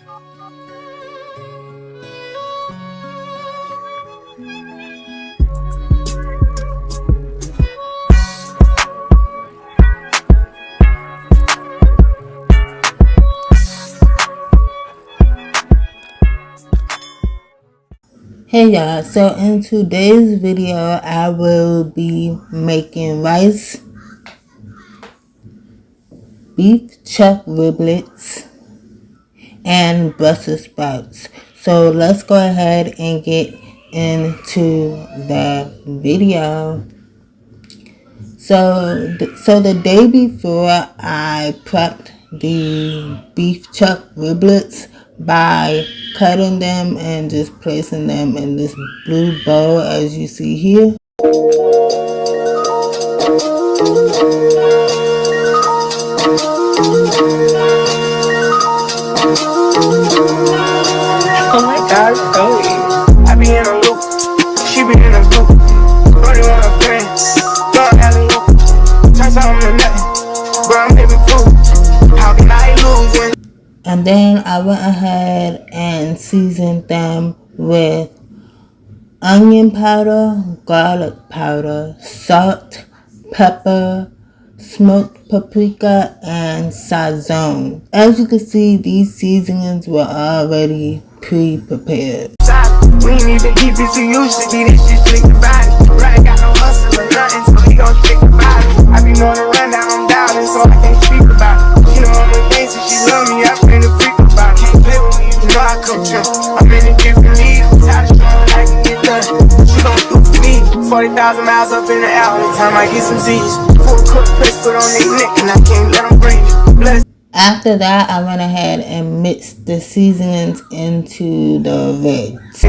Hey y'all, so in today's video I will be making rice, beef chuck riblets, and Brussels sprouts. So let's go ahead and get into the video. So the day before, I prepped the beef chuck riblets by cutting them and just placing them in this blue bowl as you see here. Oh my God, Chloe. I be in a loop, she be in a group. Running on her friend, going alley loop. Turns out I'm the nothing, but I'm living proof. How can I lose when? And then I went ahead and seasoned them with onion powder, garlic powder, salt, pepper, smoked paprika, and sazon. As you can see, these seasonings were already pre-prepared. We ain't even deep into used to be this shit slick the body. Right, got no hustle or nothing, so he gon' stick the body. I be knowing the rundown, I'm down, and so I can't speak about it. She know I'm a gangster, she love me, I bring the freak about it. Can't play with me, you know I coach her. I'm in a different league, I'm tired of strong, I can get done. What you gon' do for me? 40,000 miles up in the air, every time I get some Z's. Full cook press, put on their neck, and I can't let them breathe. Bless. After that, I went ahead and mixed the seasonings into the ribs.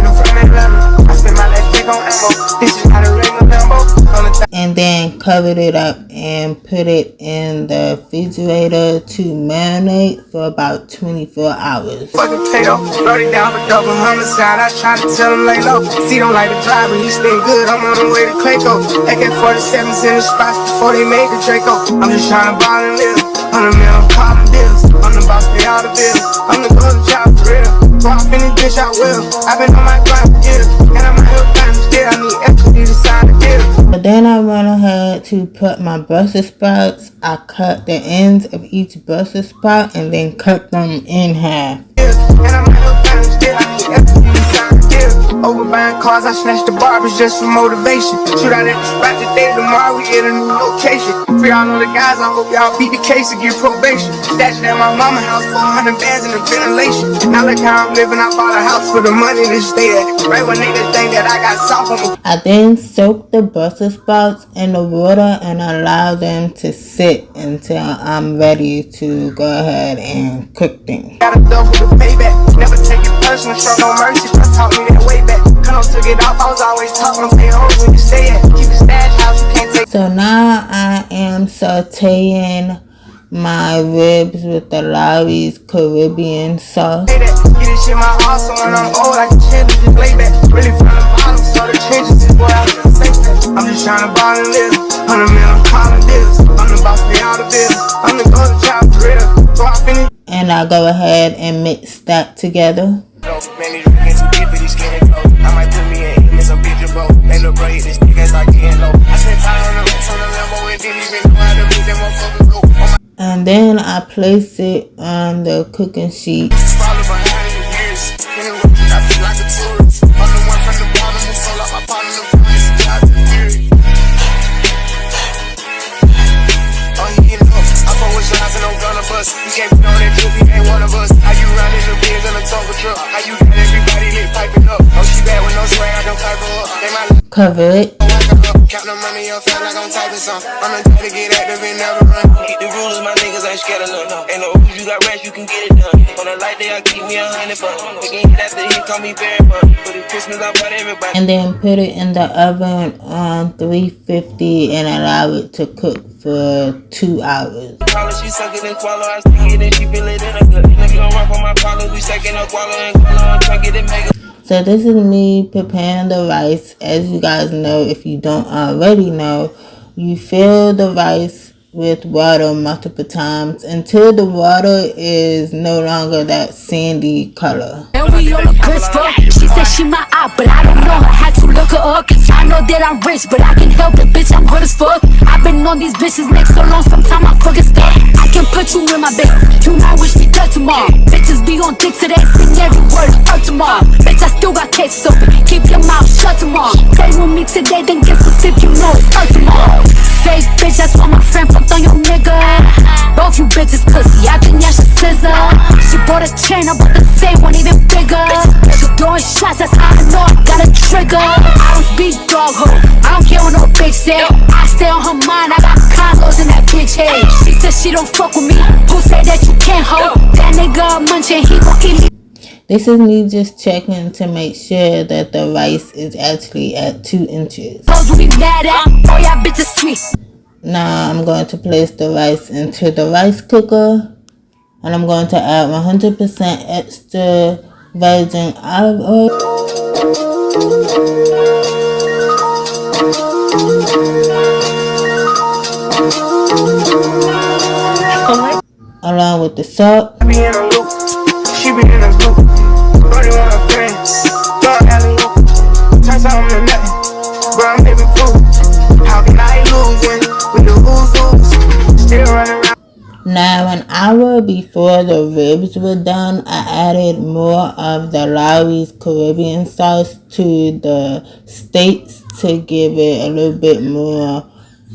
And then covered it up and put it in the refrigerator to marinate for about 24 hours. Fucking potato, wrote it down for double homicide. I try to tell him lay low. See, don't like the driver, he stay good. I'm on the way to Clayco. AK-47s in the spots before they made the Draco. I'm just trying to ball and live. 100 mil, calling deals. I'm the boss, pay all the bills. I'm the golden child for real. Go off in this bitch, I will. I've been on my grind for years, and I'm out here trying to steal. I need equity to sign the deal. But then I went ahead to put my Brussels sprouts. I cut the ends of each Brussels sprout and then cut them in half. And I'm out here trying to steal. I need equity to sign the deal. Over buying cars, I snatched the barbers just for motivation. Shoot out at the spot today, tomorrow we get a new location. For y'all know the guys, I hope y'all beat the case and get probation. Stashed at my mama's house, 400 bands in the ventilation. Now look how I'm living, I bought a house for the money to stay at. Right when niggas think that I got soft on me. I then soaked the Brussels sprouts in the water and allowed them to sit until I'm ready to go ahead and cook them. Gotta double the payback, never take it personal, show no mercy. I taught me that way back. When I took it off, I was always talking, stay home when you stay at. Keep the stash house, you can't take. So now I am sauteing my ribs with the Lawry's Caribbean sauce. Get this shit my heart, so when I'm old, I can chill and just lay back. Really from the bottom, so the trenches is where I feel safe at. I'm just trying to ball and live. 100 mil, I'm calling deals. I'm the boss, pay all the bills. I'm the golden child for real. Go off in it. And I go ahead and mix that together. And then I place it on the cooking sheet. Cover it. Count the money up, feel like I'm typing some. I'm the type to get active and never run. Hit the rulers, my niggas ain't scared of none. Ain't no rules, you got rest, you can get it done. On a light day, I keep me 100 bucks. Again, that's the hit, call me very much. For the Christmas, I bought everybody. And then put it in the oven on 350 and allow it to cook for 2 hours. She suck it and swallow, I stick it and she feel it in her gut. Nigga gon' run for my problems, we second up, swallow and swallow and drink it and make it. So this is me preparing the rice. As you guys know, if you don't already know, you fill the rice with water multiple times until the water is no longer that sandy color. And we on the crisp up. She said she my eye, but I don't know her. Had to look her up. I know that I'm rich, but I can help it, bitch. I'm good as fuck. I've been on these bitches' necks so long, sometimes I fucking stuck. I can put you in my bed. You might wish me dead tomorrow. Bitches be on dick today, sing every word up tomorrow. Bitch, I still got cases open. Keep your mouth shut tomorrow. Play with me today, then get some sip, you know it's up tomorrow. Fake bitch, that's why my friend fucked on your nigga. Both you bitches pussy, I think y'all should scissor. She bought a chain, I bought the same one, even bigger. She throwing shots, that's how I know I got a trigger. I don't speak dog hoe, I don't care what no bitch say. I stay on her mind, I got condos in that bitch head. She said she don't fuck with me, who say that you can't hold? That nigga munching, he gon' keep me. This is me just checking to make sure that the rice is actually at 2 inches. Now I'm going to place the rice into the rice cooker, and I'm going to add 100% extra virgin olive oil along with the salt. Be in a loop, she be in a group. Brody want a friend, don't alley loop. Turn something to nothing, bro, I'm living proof. How can I lose when we the ooze? Still running around. Now, an hour before the ribs were done, I added more of the Lawry's Caribbean sauce to the steaks to give it a little bit more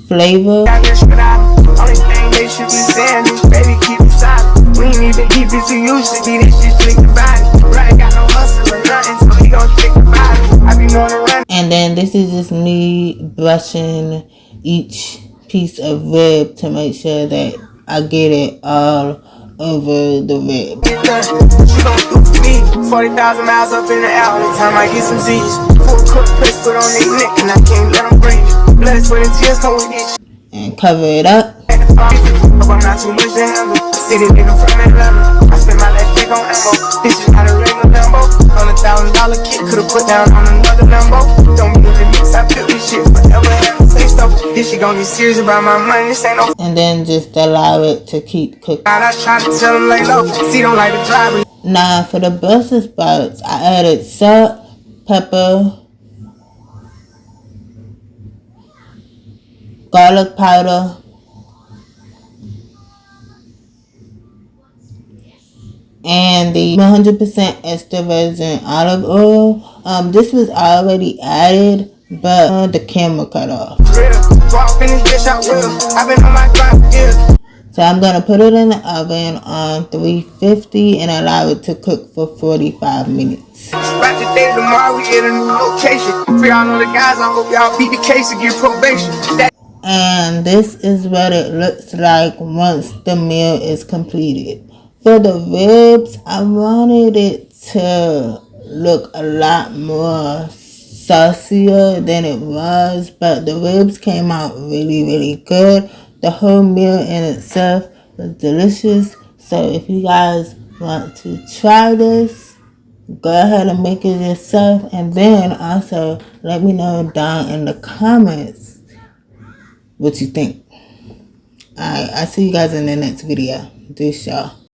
flavor. Only thing they should be saying is, baby, keep it silent. We ain't even deep as you used to be, this shit slick the body. Right, got no hustle or nothing, so he gon' stick the body. I be knowing the run. And then this is just me brushing each piece of rib to make sure that I get it all over the rib. She gon' do for me 40,000 miles up in the air. All the time I get some Z's. Full cook press put on their neck, and I can't let them breathe. Blood, sweat, and tears come with each. And cover it up. Hope I'm not too much to handle. City nigga from Atlanta. I spend my last check on ammo. This is not a regular Lambo. $100,000 kit could've put down on another Lambo. Don't be in the mix, I built this shit forever. Say so. This shit gon' get serious about my money. This ain't no. And then just allow it to keep cooking. I try to tell them lay low. See, don't like the driver. Now for the Brussels sprouts, I added salt, pepper, garlic powder, and the 100% extra virgin olive oil. This was already added, but the camera cut off. So I'm gonna put it in the oven on 350 and allow it to cook for 45 minutes. Right today, tomorrow we get a new location. For y'all know the guys, I hope y'all beat the case and get probation. And this is what it looks like once the meal is completed. For the ribs, I wanted it to look a lot more saucier than it was, but the ribs came out really, really good. The whole meal in itself was delicious. So if you guys want to try this, go ahead and make it yourself, and then also let me know down in the comments what you think. Alright, I'll see you guys in the next video. This y'all.